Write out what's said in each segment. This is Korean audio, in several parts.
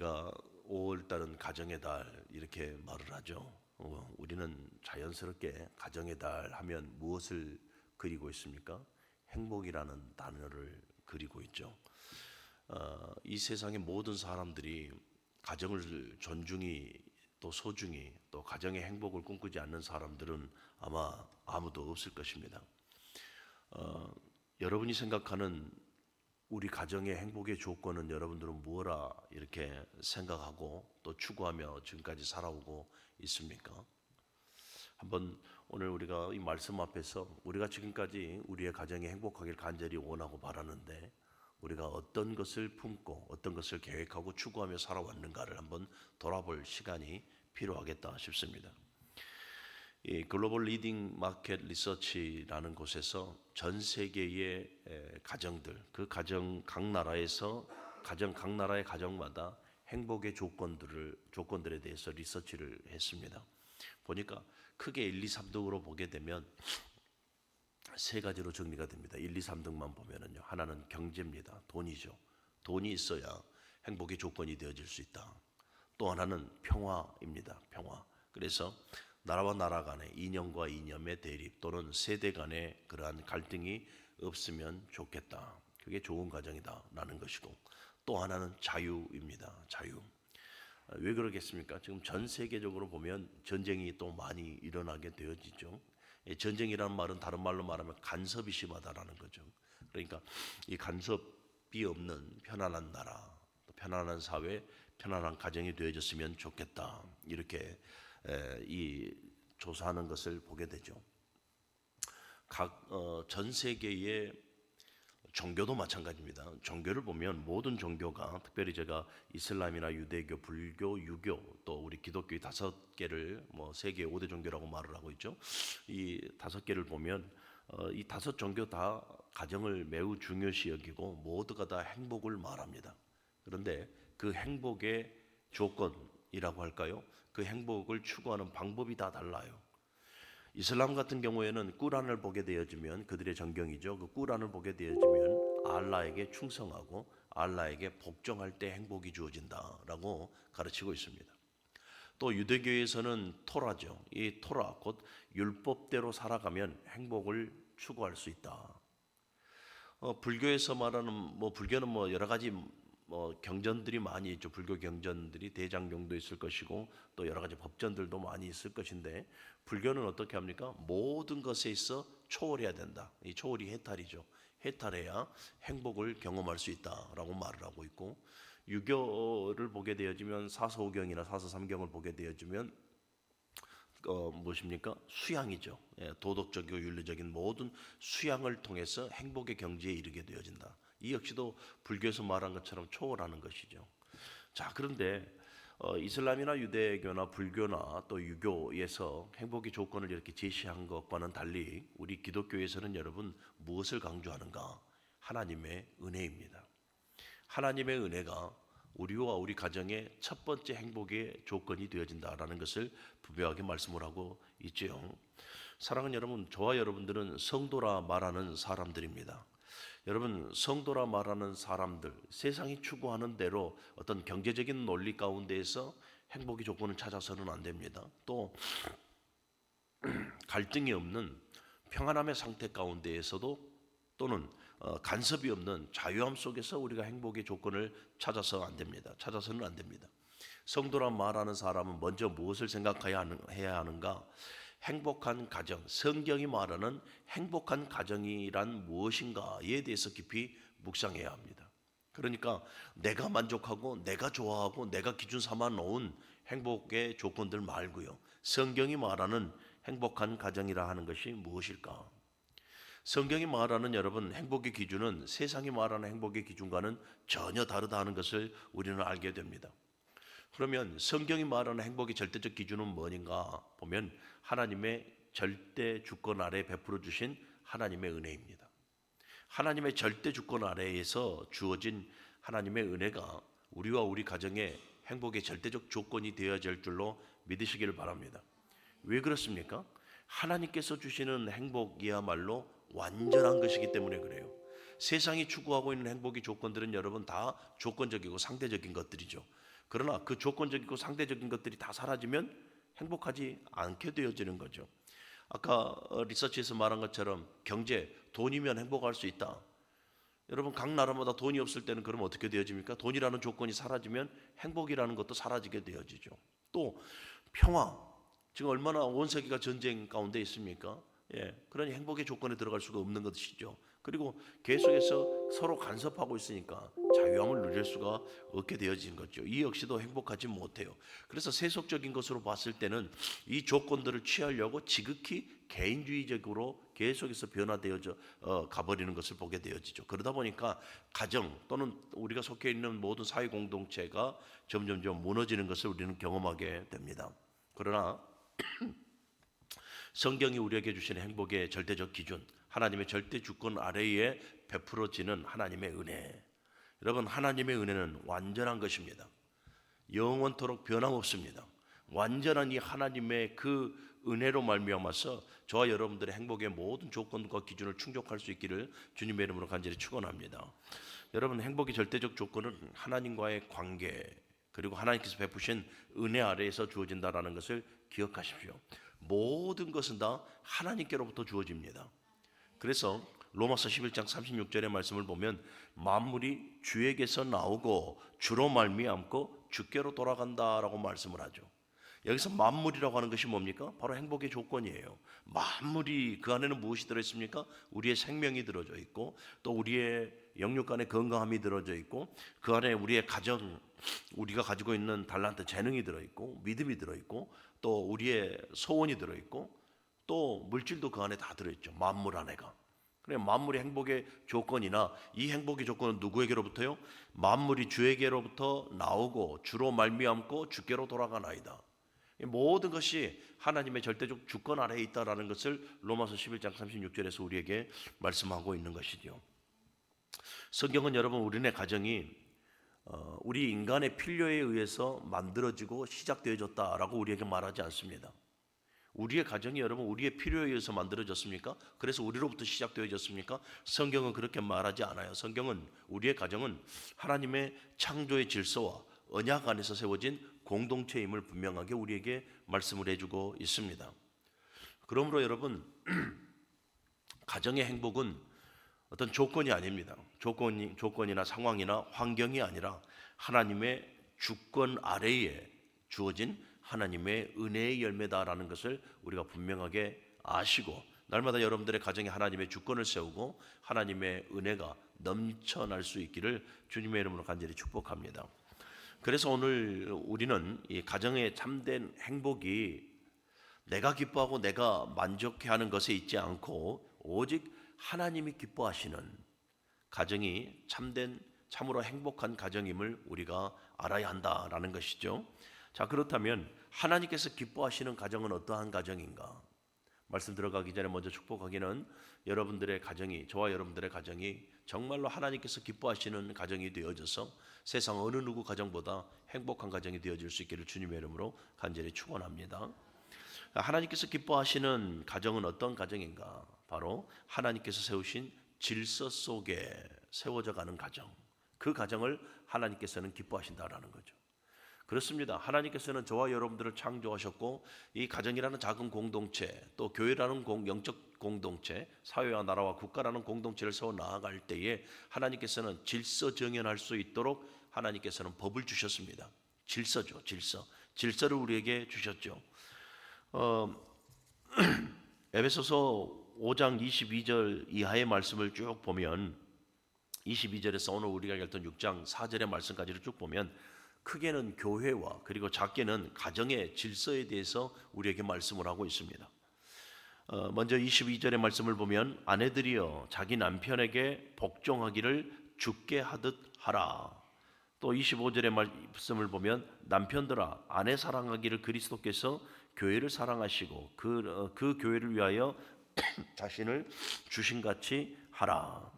우리가 5월 달은 가정의 달 이렇게 말을 하죠. 우리는 자연스럽게 가정의 달 하면 무엇을 그리고 있습니까? 행복이라는 단어를 그리고 있죠. 이 세상의 모든 사람들이 가정을 존중히 또 소중히 또 가정의 행복을 꿈꾸지 않는 사람들은 아마 아무도 없을 것입니다. 여러분이 생각하는 우리 가정의 행복의 조건은 여러분들은 무엇라 이렇게 생각하고 또 추구하며 지금까지 살아오고 있습니까? 한번 오늘 우리가 이 말씀 앞에서 우리가 지금까지 우리의 가정이 행복하길 간절히 원하고 바라는데 우리가 어떤 것을 품고 어떤 것을 계획하고 추구하며 살아왔는가를 한번 돌아볼 시간이 필요하겠다 싶습니다. 이 글로벌 리딩 마켓 리서치라는 곳에서 전 세계의 가정들, 그 가정 각 나라에서 각 나라의 가정마다 행복의 조건들에 대해서 리서치를 했습니다. 보니까 크게 1, 2, 3등으로 보게 되면 세 가지로 정리가 됩니다. 1, 2, 3등만 보면은요. 하나는 경제입니다. 돈이죠. 돈이 있어야 행복의 조건이 되어질 수 있다. 또 하나는 평화입니다. 평화. 그래서 나라와 나라 간의 이념과 이념의 대립 또는 세대 간의 그러한 갈등이 없으면 좋겠다. 그게 좋은 가정이다라는 것이고 또 하나는 자유입니다. 자유. 왜 그러겠습니까? 지금 전 세계적으로 보면 전쟁이 또 많이 일어나게 되어지죠. 전쟁이라는 말은 다른 말로 말하면 간섭이 심하다라는 거죠. 그러니까 이 간섭이 없는 편안한 나라, 편안한 사회, 편안한 가정이 되어졌으면 좋겠다. 이렇게 이 조사하는 것을 보게 되죠. 전 세계의 종교도 마찬가지입니다. 종교를 보면 모든 종교가 특별히 제가 이슬람이나 유대교, 불교, 유교 또 우리 기독교 5개를 세계 5대 종교라고 말을 하고 있죠. 이 5개를 보면 이 5 종교 다 가정을 매우 중요시 여기고 모두가 다 행복을 말합니다. 그런데 그 행복의 조건이라고 할까요? 그 행복을 추구하는 방법이 다 달라요. 이슬람 같은 경우에는 꾸란을 보게 되어지면 그들의 정경이죠. 그 꾸란을 보게 되어지면 알라에게 충성하고 알라에게 복종할 때 행복이 주어진다라고 가르치고 있습니다. 또 유대교에서는 토라죠. 이 토라 곧 율법대로 살아가면 행복을 추구할 수 있다. 불교에서 말하는 불교는 여러 가지 경전들이 많이 있죠. 불교 경전들이 대장경도 있을 것이고 또 여러 가지 법전들도 많이 있을 것인데 불교는 어떻게 합니까? 모든 것에 있어 초월해야 된다. 이 초월이 해탈이죠. 해탈해야 행복을 경험할 수 있다라고 말을 하고 있고 유교를 보게 되어지면 사서오경이나 사서삼경을 보게 되어지면 무엇입니까? 수양이죠. 도덕적이고 윤리적인 모든 수양을 통해서 행복의 경지에 이르게 되어진다. 이 역시도 불교에서 말한 것처럼 초월하는 것이죠. 자, 그런데 이슬람이나 유대교나 불교나 또 유교에서 행복의 조건을 이렇게 제시한 것과는 달리 우리 기독교에서는 여러분 무엇을 강조하는가? 하나님의 은혜입니다. 하나님의 은혜가 우리와 우리 가정의 첫 번째 행복의 조건이 되어진다라는 것을 분명하게 말씀을 하고 있죠. 사랑하는 여러분, 저와 여러분들은 성도라 말하는 사람들입니다. 여러분, 성도라 말하는 사람들, 세상이 추구하는 대로 어떤 경제적인 논리 가운데에서 행복의 조건을 찾아서는 안 됩니다. 또 갈등이 없는 평안함의 상태 가운데에서도 또는 간섭이 없는 자유함 속에서 우리가 행복의 조건을 찾아서는 안 됩니다. 성도라 말하는 사람은 먼저 무엇을 생각해야 하는가? 행복한 가정, 성경이 말하는 행복한 가정이란 무엇인가에 대해서 깊이 묵상해야 합니다. 그러니까 내가 만족하고 내가 좋아하고 내가 기준 삼아 놓은 행복의 조건들 말고요. 성경이 말하는 행복한 가정이라 하는 것이 무엇일까? 성경이 말하는 여러분 행복의 기준은 세상이 말하는 행복의 기준과는 전혀 다르다 하는 것을 우리는 알게 됩니다. 그러면 성경이 말하는 행복의 절대적 기준은 뭐인가 보면 하나님의 절대 주권 아래 베풀어 주신 하나님의 은혜입니다. 하나님의 절대 주권 아래에서 주어진 하나님의 은혜가 우리와 우리 가정의 행복의 절대적 조건이 되어질 줄로 믿으시기를 바랍니다. 왜 그렇습니까? 하나님께서 주시는 행복이야말로 완전한 것이기 때문에 그래요. 세상이 추구하고 있는 행복의 조건들은 여러분 다 조건적이고 상대적인 것들이죠. 그러나 그 조건적이고 상대적인 것들이 다 사라지면 행복하지 않게 되어지는 거죠. 아까 리서치에서 말한 것처럼 경제, 돈이면 행복할 수 있다. 여러분 각 나라마다 돈이 없을 때는 그럼 어떻게 되어집니까? 돈이라는 조건이 사라지면 행복이라는 것도 사라지게 되어지죠. 또 평화, 지금 얼마나 온 세계가 전쟁 가운데 있습니까? 그러니 행복의 조건에 들어갈 수가 없는 것이죠. 그리고 계속해서 서로 간섭하고 있으니까 자유함을 누릴 수가 없게 되어진 거죠. 이 역시도 행복하지 못해요. 그래서 세속적인 것으로 봤을 때는 이 조건들을 취하려고 지극히 개인주의적으로 계속해서 변화되어져 가버리는 것을 보게 되어지죠. 그러다 보니까 가정 또는 우리가 속해 있는 모든 사회 공동체가 점점점 무너지는 것을 우리는 경험하게 됩니다. 그러나 성경이 우리에게 주시는 행복의 절대적 기준, 하나님의 절대 주권 아래에 베풀어지는 하나님의 은혜. 여러분, 하나님의 은혜는 완전한 것입니다. 영원토록 변함없습니다. 완전한 이 하나님의 그 은혜로 말미암아서 저와 여러분들의 행복의 모든 조건과 기준을 충족할 수 있기를 주님의 이름으로 간절히 축원합니다. 여러분, 행복의 절대적 조건은 하나님과의 관계, 그리고 하나님께서 베푸신 은혜 아래에서 주어진다라는 것을 기억하십시오. 모든 것은 다 하나님께로부터 주어집니다. 그래서 로마서 11장 36절의 말씀을 보면 만물이 주에게서 나오고 주로 말미암고 주께로 돌아간다라고 말씀을 하죠. 여기서 만물이라고 하는 것이 뭡니까? 바로 행복의 조건이에요. 만물이 그 안에는 무엇이 들어있습니까? 우리의 생명이 들어져 있고 또 우리의 영육 간의 건강함이 들어져 있고 그 안에 우리의 가정, 우리가 가지고 있는 달란트, 재능이 들어있고 믿음이 들어있고 또 우리의 소원이 들어있고 또 물질도 그 안에 다 들어있죠. 만물 안에가. 그래 만물의 행복의 조건이나 이 행복의 조건은 누구에게로부터요? 만물이 주에게로부터 나오고 주로 말미암고 주께로 돌아가나이다. 모든 것이 하나님의 절대적 주권 아래에 있다라는 것을 로마서 11장 36절에서 우리에게 말씀하고 있는 것이죠. 성경은 여러분 우리네 가정이 우리 인간의 필요에 의해서 만들어지고 시작되어졌다라고 우리에게 말하지 않습니다. 우리의 가정이 여러분 우리의 필요에 의해서 만들어졌습니까? 그래서 우리로부터 시작되어졌습니까? 성경은 그렇게 말하지 않아요. 성경은 우리의 가정은 하나님의 창조의 질서와 언약 안에서 세워진 공동체임을 분명하게 우리에게 말씀을 해주고 있습니다. 그러므로 여러분 가정의 행복은 어떤 조건이 아닙니다. 조건이나 상황이나 환경이 아니라 하나님의 주권 아래에 주어진 하나님의 은혜의 열매다라는 것을 우리가 분명하게 아시고 날마다 여러분들의 가정에 하나님의 주권을 세우고 하나님의 은혜가 넘쳐날 수 있기를 주님의 이름으로 간절히 축복합니다. 그래서 오늘 우리는 이 가정의 참된 행복이 내가 기뻐하고 내가 만족해하는 것에 있지 않고 오직 하나님이 기뻐하시는 가정이 참으로 행복한 가정임을 우리가 알아야 한다라는 것이죠. 자, 그렇다면 하나님께서 기뻐하시는 가정은 어떠한 가정인가? 말씀 들어가기 전에 먼저 축복하기는 여러분들의 가정이, 저와 여러분들의 가정이 정말로 하나님께서 기뻐하시는 가정이 되어져서 세상 어느 누구 가정보다 행복한 가정이 되어질 수 있기를 주님의 이름으로 간절히 축원합니다. 하나님께서 기뻐하시는 가정은 어떤 가정인가? 바로 하나님께서 세우신 질서 속에 세워져 가는 가정, 그 가정을 하나님께서는 기뻐하신다라는 거죠. 그렇습니다. 하나님께서는 저와 여러분들을 창조하셨고 이 가정이라는 작은 공동체, 또 교회라는 영적 공동체, 사회와 나라와 국가라는 공동체를 세워 나아갈 때에 하나님께서는 질서 정연할 수 있도록 하나님께서는 법을 주셨습니다. 질서죠, 질서를 우리에게 주셨죠. 에베소서 5장 22절 이하의 말씀을 쭉 보면 22절에서 오늘 우리가 읽었던 6장 4절의 말씀까지를 쭉 보면 크게는 교회와 그리고 작게는 가정의 질서에 대해서 우리에게 말씀을 하고 있습니다. 먼저 22절의 말씀을 보면 아내들이여 자기 남편에게 복종하기를 주께 하듯 하라. 또 25절의 말씀을 보면 남편들아 아내 사랑하기를 그리스도께서 교회를 사랑하시고 그 교회를 위하여 자신을 주신같이 하라.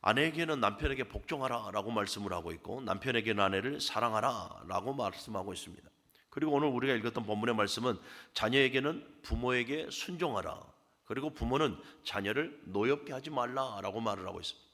아내에게는 남편에게 복종하라라고 말씀을 하고 있고 남편에게는 아내를 사랑하라라고 말씀하고 있습니다. 그리고 오늘 우리가 읽었던 본문의 말씀은 자녀에게는 부모에게 순종하라. 그리고 부모는 자녀를 노엽게 하지 말라라고 말을 하고 있습니다.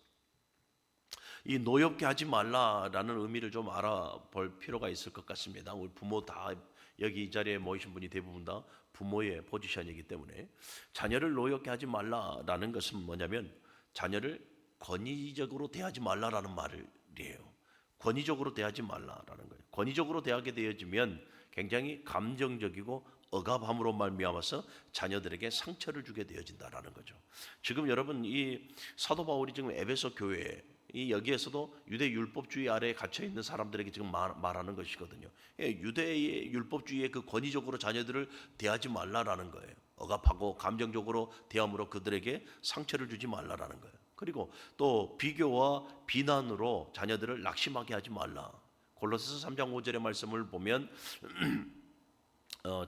이 노엽게 하지 말라라는 의미를 좀 알아볼 필요가 있을 것 같습니다. 우리 부모 다 여기 이 자리에 모이신 분이 대부분 다 부모의 포지션이기 때문에 자녀를 노엽게 하지 말라라는 것은 뭐냐면 자녀를 권위적으로 대하지 말라라는 말이에요. 권위적으로 대하지 말라라는 거예요. 권위적으로 대하게 되어지면 굉장히 감정적이고 억압함으로 말미암아서 자녀들에게 상처를 주게 되어진다라는 거죠. 지금 여러분 이 사도 바울이 지금 에베소 교회 이 여기에서도 유대 율법주의 아래에 갇혀 있는 사람들에게 지금 말하는 것이거든요. 유대의 율법주의에 그 권위적으로 자녀들을 대하지 말라라는 거예요. 억압하고 감정적으로 대함으로 그들에게 상처를 주지 말라라는 거예요. 그리고 또 비교와 비난으로 자녀들을 낙심하게 하지 말라. 골로새서 3장 5절의 말씀을 보면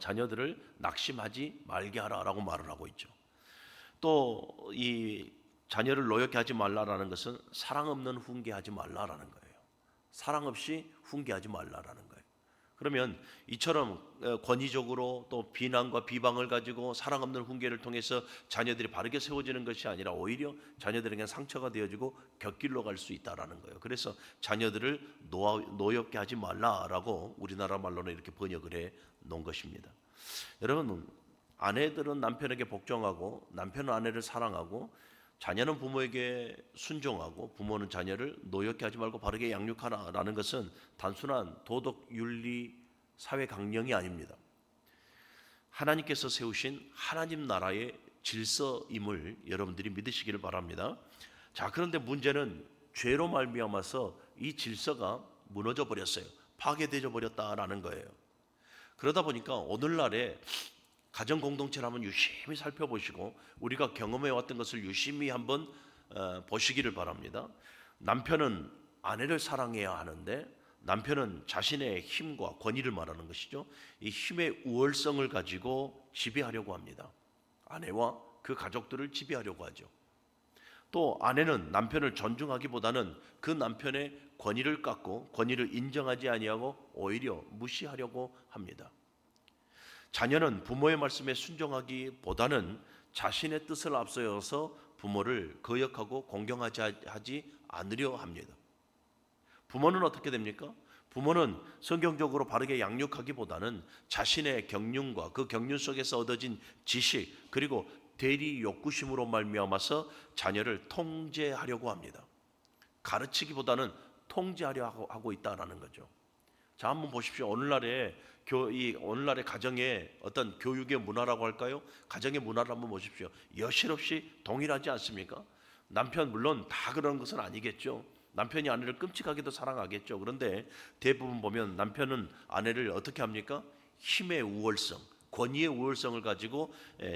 자녀들을 낙심하지 말게 하라라고 말을 하고 있죠. 또 이 자녀를 노엽게 하지 말라라는 것은 사랑 없는 훈계하지 말라라는 거예요. 사랑 없이 훈계하지 말라라는 거예요. 그러면 이처럼 권위적으로 또 비난과 비방을 가지고 사랑 없는 훈계를 통해서 자녀들이 바르게 세워지는 것이 아니라 오히려 자녀들에게 상처가 되어지고 곁길로 갈 수 있다라는 거예요. 그래서 자녀들을 노엽게 하지 말라라고 우리나라 말로는 이렇게 번역을 해 놓은 것입니다. 여러분, 아내들은 남편에게 복종하고 남편은 아내를 사랑하고 자녀는 부모에게 순종하고 부모는 자녀를 노엽게 하지 말고 바르게 양육하라라는 것은 단순한 도덕 윤리 사회 강령이 아닙니다. 하나님께서 세우신 하나님 나라의 질서임을 여러분들이 믿으시기를 바랍니다. 자, 그런데 문제는 죄로 말미암아서 이 질서가 무너져 버렸어요. 파괴되어 버렸다라는 거예요. 그러다 보니까 오늘날에 가정 공동체를 한번 유심히 살펴보시고 우리가 경험해 왔던 것을 유심히 한번 보시기를 바랍니다. 남편은 아내를 사랑해야 하는데 남편은 자신의 힘과 권위를 말하는 것이죠. 이 힘의 우월성을 가지고 지배하려고 합니다. 아내와 그 가족들을 지배하려고 하죠. 또 아내는 남편을 존중하기보다는 그 남편의 권위를 깎고 권위를 인정하지 아니하고 오히려 무시하려고 합니다. 자녀는 부모의 말씀에 순종하기보다는 자신의 뜻을 앞세워서 부모를 거역하고 공경하지 않으려 합니다. 부모는 어떻게 됩니까? 부모는 성경적으로 바르게 양육하기보다는 자신의 경륜과 그 경륜 속에서 얻어진 지식 그리고 대리 욕구심으로 말미암아서 자녀를 통제하려고 합니다. 가르치기보다는 통제하려 하고 있다라는 거죠. 자, 한번 보십시오. 오늘날의 가정의 어떤 교육의 문화라고 할까요? 가정의 문화를 한번 보십시오. 여실없이 동일하지 않습니까? 남편 물론 다 그런 것은 아니겠죠. 남편이 아내를 끔찍하게도 사랑하겠죠. 그런데 대부분 보면 남편은 아내를 어떻게 합니까? 힘의 우월성, 권위의 우월성을 가지고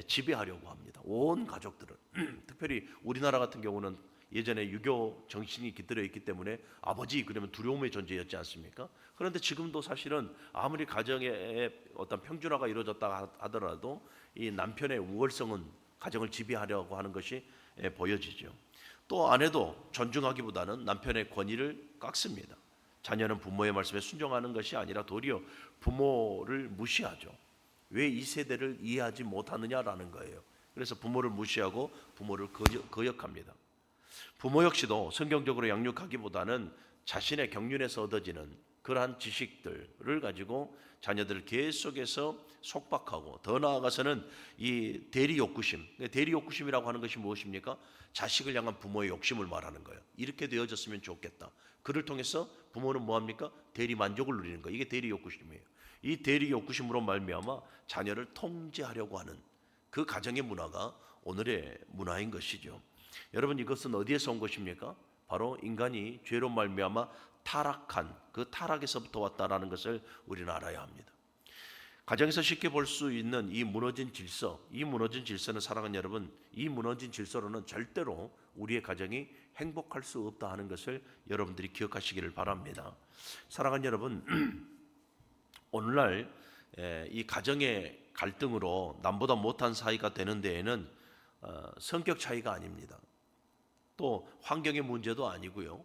지배하려고 합니다. 온 가족들을. 특별히 우리나라 같은 경우는 예전에 유교 정신이 깃들어 있기 때문에 아버지 그러면 두려움의 존재였지 않습니까? 그런데 지금도 사실은 아무리 가정의 어떤 평준화가 이루어졌다 하더라도 이 남편의 우월성은 가정을 지배하려고 하는 것이 보여지죠. 또 아내도 존중하기보다는 남편의 권위를 깎습니다. 자녀는 부모의 말씀에 순종하는 것이 아니라 도리어 부모를 무시하죠. 왜 이 세대를 이해하지 못하느냐라는 거예요. 그래서 부모를 무시하고 부모를 거역합니다. 부모 역시도 성경적으로 양육하기보다는 자신의 경륜에서 얻어지는 그러한 지식들을 가지고 자녀들을 계속해서 속박하고 더 나아가서는 이 대리 욕구심이라고 하는 것이 무엇입니까? 자식을 향한 부모의 욕심을 말하는 거예요. 이렇게 되어졌으면 좋겠다. 그를 통해서 부모는 뭐합니까? 대리 만족을 누리는 거예요. 이게 대리 욕구심이에요. 이 대리 욕구심으로 말미암아 자녀를 통제하려고 하는 그 가정의 문화가 오늘의 문화인 것이죠. 여러분, 이것은 어디에서 온 것입니까? 바로 인간이 죄로 말미암아 타락한 그 타락에서부터 왔다라는 것을 우리는 알아야 합니다. 가정에서 쉽게 볼 수 있는 이 무너진 질서는 사랑하는 여러분, 이 무너진 질서로는 절대로 우리의 가정이 행복할 수 없다 하는 것을 여러분들이 기억하시기를 바랍니다. 사랑하는 여러분, 오늘날 이 가정의 갈등으로 남보다 못한 사이가 되는 데에는 성격 차이가 아닙니다. 또 환경의 문제도 아니고요.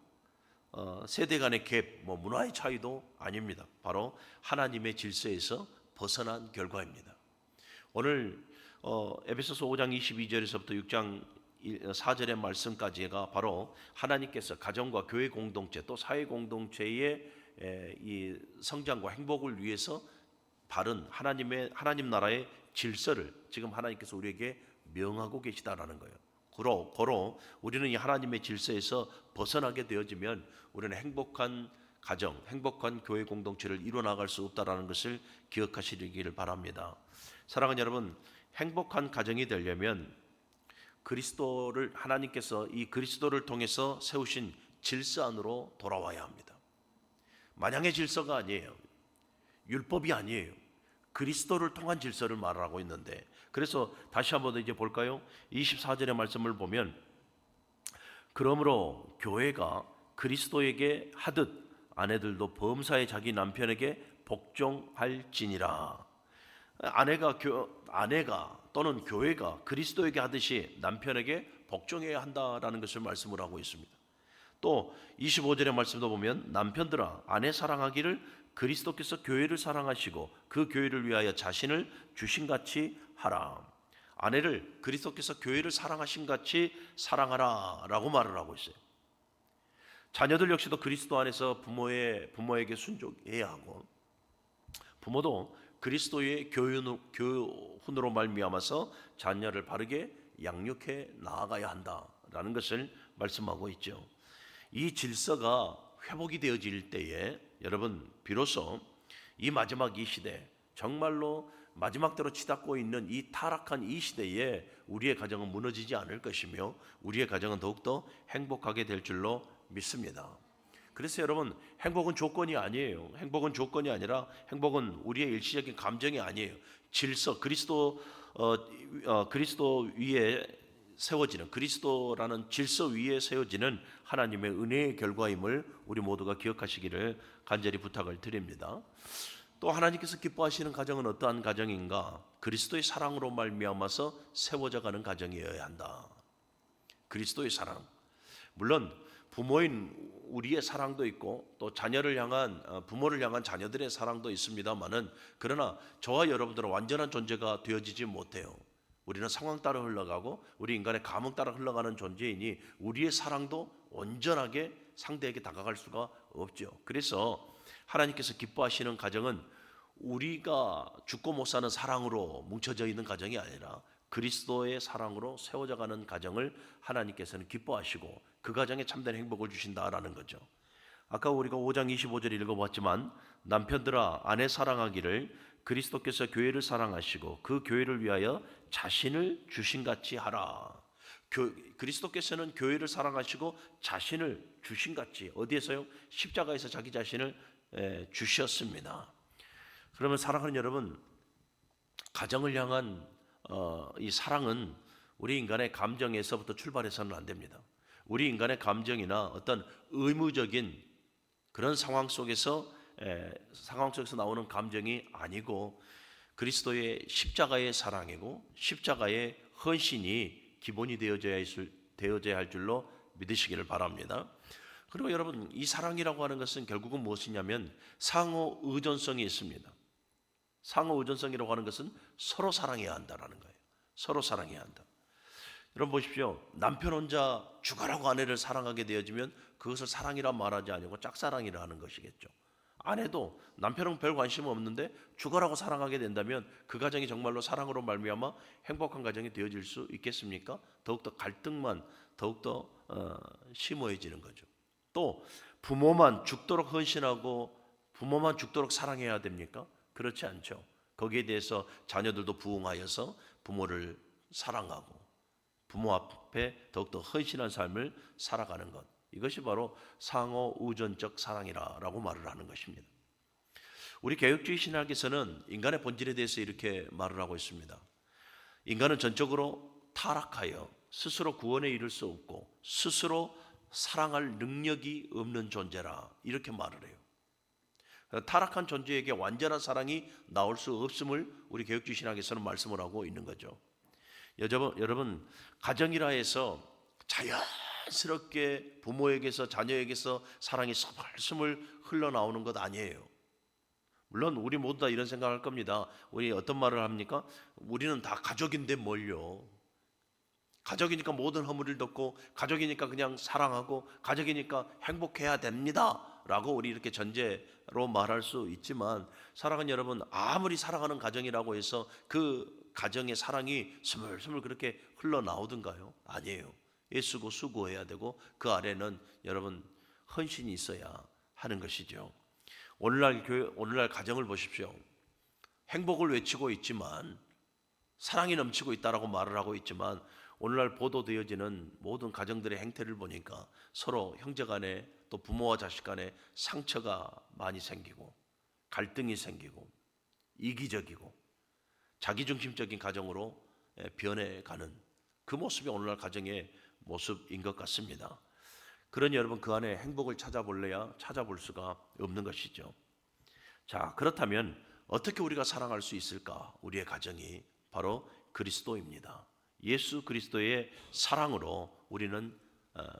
세대 간의 갭, 문화의 차이도 아닙니다. 바로 하나님의 질서에서 벗어난 결과입니다. 오늘 에베소서 5장 22절에서부터 6장 4절의 말씀까지가 바로 하나님께서 가정과 교회 공동체 또 사회 공동체의 이 성장과 행복을 위해서 바른 하나님 나라의 질서를 지금 하나님께서 우리에게 명하고 계시다라는 거예요. 고로 우리는 이 하나님의 질서에서 벗어나게 되어지면 우리는 행복한 가정, 행복한 교회 공동체를 이루어 나갈 수 없다라는 것을 기억하시기를 바랍니다. 사랑하는 여러분, 행복한 가정이 되려면 하나님께서 이 그리스도를 통해서 세우신 질서 안으로 돌아와야 합니다. 만양의 질서가 아니에요. 율법이 아니에요. 그리스도를 통한 질서를 말하고 있는데, 그래서 다시 한번 이제 볼까요? 24절의 말씀을 보면, 그러므로 교회가 그리스도에게 하듯 아내들도 범사에 자기 남편에게 복종할지니라. 아내가 또는 교회가 그리스도에게 하듯이 남편에게 복종해야 한다라는 것을 말씀을 하고 있습니다. 또 25절의 말씀도 보면, 남편들아 아내 사랑하기를 그리스도께서 교회를 사랑하시고 그 교회를 위하여 자신을 주신같이 하라. 아내를 그리스도께서 교회를 사랑하신 같이 사랑하라 라고 말을 하고 있어요. 자녀들 역시도 그리스도 안에서 부모에게 순종해야 하고, 부모도 그리스도의 교훈으로 말미암아서 자녀를 바르게 양육해 나아가야 한다라는 것을 말씀하고 있죠. 이 질서가 회복이 되어질 때에 여러분, 비로소 이 마지막 이 시대, 정말로 마지막 때로 치닫고 있는 이 타락한 이 시대에 우리의 가정은 무너지지 않을 것이며 우리의 가정은 더욱더 행복하게 될 줄로 믿습니다. 그래서 여러분, 행복은 조건이 아니에요. 행복은 조건이 아니라 행복은 우리의 일시적인 감정이 아니에요. 질서, 그리스도 위에 세워지는, 그리스도라는 질서 위에 세워지는 하나님의 은혜의 결과임을 우리 모두가 기억하시기를 간절히 부탁을 드립니다. 또 하나님께서 기뻐하시는 가정은 어떠한 가정인가? 그리스도의 사랑으로 말미암아서 세워져가는 가정이어야 한다. 그리스도의 사랑. 물론 부모인 우리의 사랑도 있고 또 부모를 향한 자녀들의 사랑도 있습니다만은, 그러나 저와 여러분들은 완전한 존재가 되어지지 못해요. 우리는 상황 따라 흘러가고 우리 인간의 감흥 따라 흘러가는 존재이니 우리의 사랑도 온전하게 상대에게 다가갈 수가 없죠. 그래서 하나님께서 기뻐하시는 가정은 우리가 죽고 못 사는 사랑으로 뭉쳐져 있는 가정이 아니라 그리스도의 사랑으로 세워져가는 가정을 하나님께서는 기뻐하시고 그 가정에 참된 행복을 주신다라는 거죠. 아까 우리가 5장 25절 읽어봤지만, 남편들아 아내 사랑하기를 그리스도께서 교회를 사랑하시고 그 교회를 위하여 자신을 주신같이 하라. 그리스도께서는 교회를 사랑하시고 자신을 주신같이, 어디에서요? 십자가에서 자기 자신을 주셨습니다. 그러면 사랑하는 여러분, 가정을 향한 이 사랑은 우리 인간의 감정에서부터 출발해서는 안 됩니다. 우리 인간의 감정이나 어떤 의무적인 그런 상황 속에서 나오는 감정이 아니고 그리스도의 십자가의 사랑이고 십자가의 헌신이 기본이 되어져야 할 줄로 믿으시기를 바랍니다. 그리고 여러분, 이 사랑이라고 하는 것은 결국은 무엇이냐면 상호 의존성이 있습니다. 상호 의존성이라고 하는 것은 서로 사랑해야 한다라는 거예요. 서로 사랑해야 한다. 여러분 보십시오. 남편 혼자 죽어라고 아내를 사랑하게 되어지면 그것을 사랑이라 말하지 아니고 짝사랑이라 하는 것이겠죠. 아내도 남편은 별 관심 없는데 죽어라고 사랑하게 된다면 그 가정이 정말로 사랑으로 말미암아 행복한 가정이 되어질 수 있겠습니까? 더욱더 갈등만 더욱더 심오해지는 거죠. 또 부모만 죽도록 헌신하고 부모만 죽도록 사랑해야 됩니까? 그렇지 않죠. 거기에 대해서 자녀들도 부응하여서 부모를 사랑하고 부모 앞에 더욱더 헌신한 삶을 살아가는 것, 이것이 바로 상호 의존적 사랑이라고 말을 하는 것입니다. 우리 개혁주의 신학에서는 인간의 본질에 대해서 이렇게 말을 하고 있습니다. 인간은 전적으로 타락하여 스스로 구원에 이를 수 없고 스스로 사랑할 능력이 없는 존재라, 이렇게 말을 해요. 타락한 존재에게 완전한 사랑이 나올 수 없음을 우리 개혁주의 신학에서는 말씀을 하고 있는 거죠. 여러분, 가정이라 해서 자연스럽게 부모에게서 자녀에게서 사랑이 스물스물 흘러나오는 것 아니에요. 물론 우리 모두 다 이런 생각할 겁니다. 우리 어떤 말을 합니까? 우리는 다 가족인데 뭘요? 가족이니까 모든 허물을 덮고, 가족이니까 그냥 사랑하고, 가족이니까 행복해야 됩니다 라고 우리 이렇게 전제로 말할 수 있지만, 사랑하는 여러분, 아무리 사랑하는 가정이라고 해서 그 가정의 사랑이 스물스물 그렇게 흘러나오던가요? 아니에요. 애쓰고 수고해야 되고, 그 아래는 여러분 헌신이 있어야 하는 것이죠. 오늘날 교회, 오늘날 가정을 보십시오. 행복을 외치고 있지만, 사랑이 넘치고 있다라고 말을 하고 있지만, 오늘날 보도되어지는 모든 가정들의 행태를 보니까 서로 형제간에, 또 부모와 자식 간에 상처가 많이 생기고, 갈등이 생기고, 이기적이고 자기중심적인 가정으로 변해가는 그 모습이 오늘날 가정의 모습인 것 같습니다. 그러니 여러분, 그 안에 행복을 찾아볼래야 찾아볼 수가 없는 것이죠. 자, 그렇다면 어떻게 우리가 사랑할 수 있을까? 우리의 가정이 바로 그리스도입니다. 예수 그리스도의 사랑으로 우리는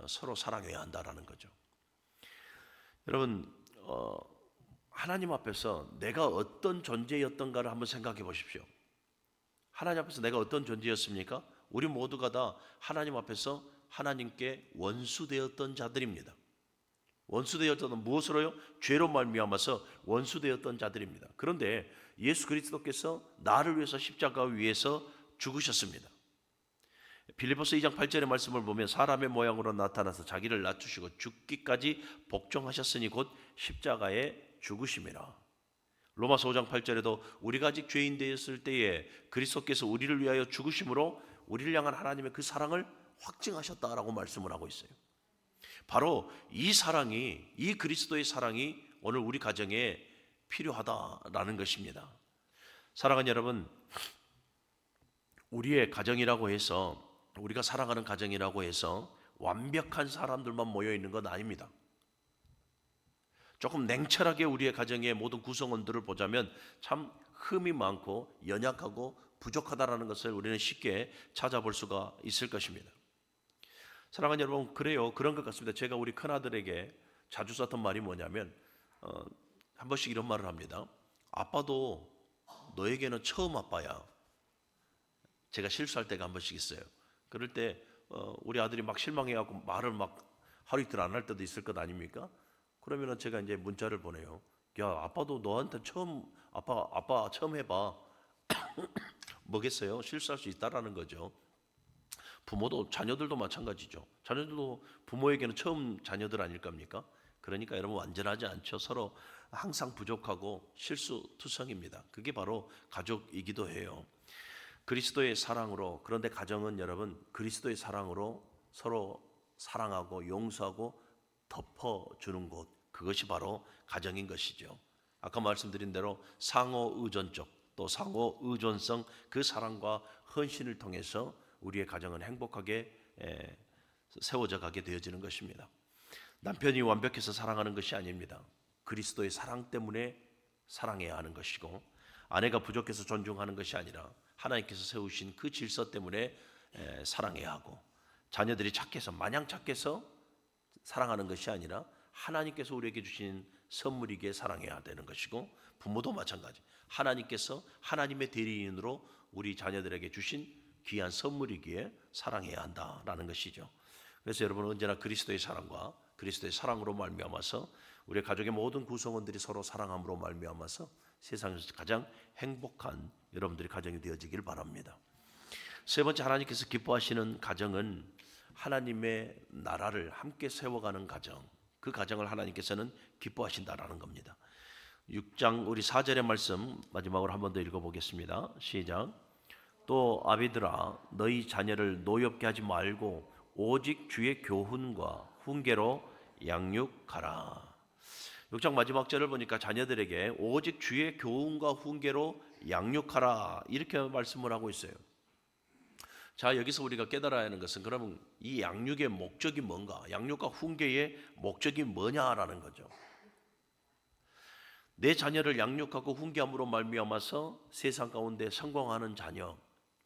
서로 사랑해야 한다라는 거죠. 여러분, 하나님 앞에서 내가 어떤 존재였던가를 한번 생각해 보십시오. 하나님 앞에서 내가 어떤 존재였습니까? 우리 모두가 다 하나님 앞에서 하나님께 원수되었던 자들입니다. 원수되었던 무엇으로요? 죄로 말미암아서 원수되었던 자들입니다. 그런데 예수 그리스도께서 나를 위해서 십자가 위에서 죽으셨습니다. 빌립보서 2장 8절의 말씀을 보면 사람의 모양으로 나타나서 자기를 낮추시고 죽기까지 복종하셨으니 곧 십자가에 죽으심이라. 로마서 5장 8절에도 우리가 아직 죄인 되었을 때에 그리스도께서 우리를 위하여 죽으심으로 우리를 향한 하나님의 그 사랑을 확증하셨다라고 말씀을 하고 있어요. 바로 이 사랑이, 이 그리스도의 사랑이 오늘 우리 가정에 필요하다라는 것입니다. 사랑하는 여러분, 우리의 가정이라고 해서, 우리가 사랑하는 가정이라고 해서 완벽한 사람들만 모여 있는 건 아닙니다. 조금 냉철하게 우리의 가정의 모든 구성원들을 보자면 참 흠이 많고 연약하고 부족하다라는 것을 우리는 쉽게 찾아볼 수가 있을 것입니다. 사랑하는 여러분, 그래요. 그런 것 같습니다. 제가 우리 큰아들에게 자주 썼던 말이 뭐냐면 한 번씩 이런 말을 합니다. 아빠도 너에게는 처음 아빠야. 제가 실수할 때가 한 번씩 있어요. 그럴 때 우리 아들이 막 실망해갖고 말을 막 하루 이틀 안 할 때도 있을 것 아닙니까? 그러면은 제가 이제 문자를 보내요. 야, 아빠도 너한테 처음 아빠 처음 해봐. 뭐겠어요? 실수할 수 있다라는 거죠. 부모도, 자녀들도 마찬가지죠. 자녀들도 부모에게는 처음 자녀들 아닐 겁니까? 그러니까 여러분, 완전하지 않죠. 서로 항상 부족하고 실수투성입니다. 그게 바로 가족이기도 해요. 그리스도의 사랑으로, 그런데 가정은 여러분 그리스도의 사랑으로 서로 사랑하고 용서하고 덮어주는 곳, 그것이 바로 가정인 것이죠. 아까 말씀드린 대로 상호 의존적, 또 상호 의존성, 그 사랑과 헌신을 통해서 우리의 가정은 행복하게 세워져 가게 되어지는 것입니다. 남편이 완벽해서 사랑하는 것이 아닙니다. 그리스도의 사랑 때문에 사랑해야 하는 것이고, 아내가 부족해서 존중하는 것이 아니라 하나님께서 세우신 그 질서 때문에 사랑해야 하고, 자녀들이 착해서, 마냥 착해서 사랑하는 것이 아니라 하나님께서 우리에게 주신 선물이기에 사랑해야 되는 것이고, 부모도 마찬가지. 하나님께서 하나님의 대리인으로 우리 자녀들에게 주신 귀한 선물이기에 사랑해야 한다라는 것이죠. 그래서 여러분, 언제나 그리스도의 사랑과 그리스도의 사랑으로 말미암아서 우리 가족의 모든 구성원들이 서로 사랑함으로 말미암아서 세상에서 가장 행복한 여러분들의 가정이 되어지길 바랍니다. 세 번째, 하나님께서 기뻐하시는 가정은 하나님의 나라를 함께 세워가는 가정, 그 가정을 하나님께서는 기뻐하신다라는 겁니다. 6장 우리 4절의 말씀 마지막으로 한 번 더 읽어보겠습니다. 시작. 또 아비들아, 너희 자녀를 노엽게 하지 말고 오직 주의 교훈과 훈계로 양육하라. 6장 마지막 절을 보니까 자녀들에게 오직 주의 교훈과 훈계로 양육하라, 이렇게 말씀을 하고 있어요. 자, 여기서 우리가 깨달아야 하는 것은, 그러면 이 양육의 목적이 뭔가, 양육과 훈계의 목적이 뭐냐라는 거죠. 내 자녀를 양육하고 훈계함으로 말미암아서 세상 가운데 성공하는 자녀,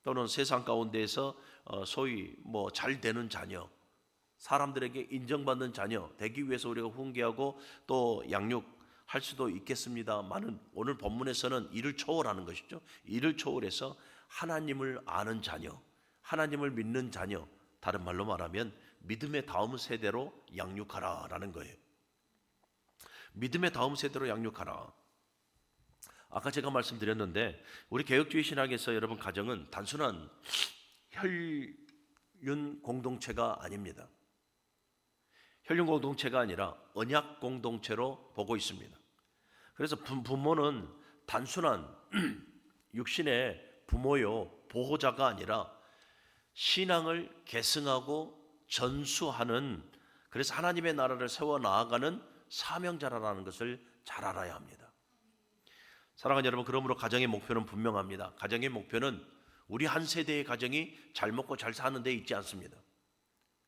또는 세상 가운데에서 소위 잘 되는 자녀, 사람들에게 인정받는 자녀 되기 위해서 우리가 훈계하고 또 양육할 수도 있겠습니다만은, 오늘 본문에서는 이를 초월하는 것이죠. 이를 초월해서 하나님을 아는 자녀, 하나님을 믿는 자녀, 다른 말로 말하면 믿음의 다음 세대로 양육하라라는 거예요. 믿음의 다음 세대로 양육하라. 아까 제가 말씀드렸는데 우리 개혁주의 신학에서 여러분 가정은 단순한 혈륜 공동체가 아닙니다. 혈륜 공동체가 아니라 언약 공동체로 보고 있습니다. 그래서 부모는 단순한 육신의 부모요 보호자가 아니라 신앙을 계승하고 전수하는, 그래서 하나님의 나라를 세워 나아가는 사명자라는 것을 잘 알아야 합니다. 사랑하는 여러분, 그러므로 가정의 목표는 분명합니다. 가정의 목표는 우리 한 세대의 가정이 잘 먹고 잘 사는 데 있지 않습니다.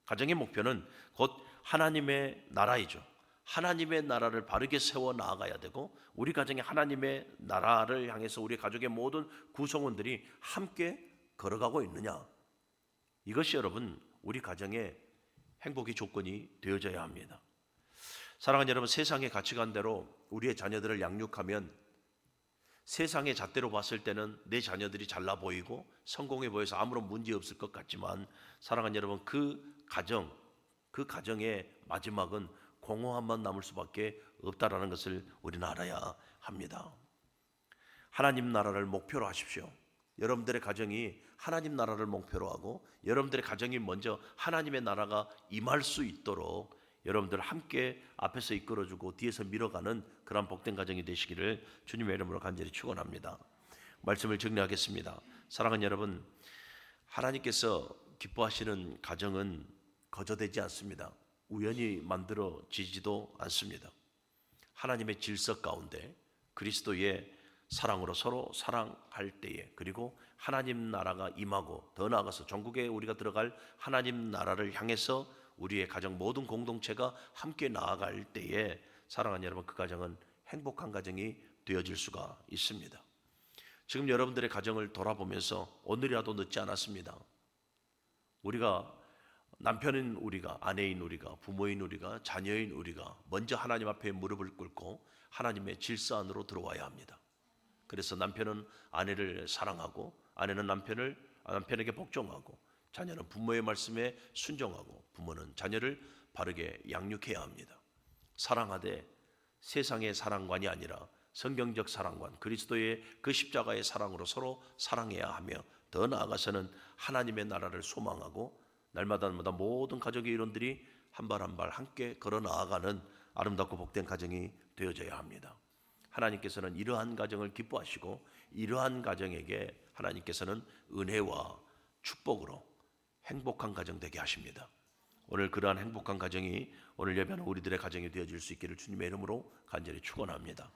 가정의 목표는 곧 하나님의 나라이죠. 하나님의 나라를 바르게 세워 나아가야 되고, 우리 가정에 하나님의 나라를 향해서 우리 가족의 모든 구성원들이 함께 걸어가고 있느냐, 이것이 여러분 우리 가정의 행복의 조건이 되어져야 합니다. 사랑하는 여러분, 세상의 가치관대로 우리의 자녀들을 양육하면 세상의 잣대로 봤을 때는 내 자녀들이 잘나 보이고 성공해 보여서 아무런 문제 없을 것 같지만, 사랑하는 여러분, 그 가정의 마지막은 공허함만 남을 수밖에 없다라는 것을 우리는 알아야 합니다. 하나님 나라를 목표로 하십시오. 여러분들의 가정이 하나님 나라를 목표로 하고 여러분들의 가정이 먼저 하나님의 나라가 임할 수 있도록 여러분들 함께 앞에서 이끌어주고 뒤에서 밀어가는 그런 복된 가정이 되시기를 주님의 이름으로 간절히 축원합니다. 말씀을 정리하겠습니다. 사랑하는 여러분, 하나님께서 기뻐하시는 가정은 거저되지 않습니다. 우연히 만들어지지도 않습니다. 하나님의 질서 가운데 그리스도의 사랑으로 서로 사랑할 때에, 그리고 하나님 나라가 임하고 더 나아가서 전국에 우리가 들어갈 하나님 나라를 향해서 우리의 가정 모든 공동체가 함께 나아갈 때에, 사랑하는 여러분, 그 가정은 행복한 가정이 되어질 수가 있습니다. 지금 여러분들의 가정을 돌아보면서 오늘이라도 늦지 않았습니다. 우리가, 남편인 우리가, 아내인 우리가, 부모인 우리가, 자녀인 우리가 먼저 하나님 앞에 무릎을 꿇고 하나님의 질서 안으로 들어와야 합니다. 그래서 남편은 아내를 사랑하고, 아내는 남편에게 복종하고, 자녀는 부모의 말씀에 순종하고, 부모는 자녀를 바르게 양육해야 합니다. 사랑하되 세상의 사랑관이 아니라 성경적 사랑관, 그리스도의 그 십자가의 사랑으로 서로 사랑해야 하며, 더 나아가서는 하나님의 나라를 소망하고 날마다 모든 가족의 일원들이 한 발 한 발 함께 걸어 나아가는 아름답고 복된 가정이 되어져야 합니다. 하나님께서는 이러한 가정을 기뻐하시고 이러한 가정에게 하나님께서는 은혜와 축복으로 행복한 가정 되게 하십니다. 오늘 그러한 행복한 가정이 오늘 예배하는 우리들의 가정이 되어질 수 있기를 주님의 이름으로 간절히 축원합니다.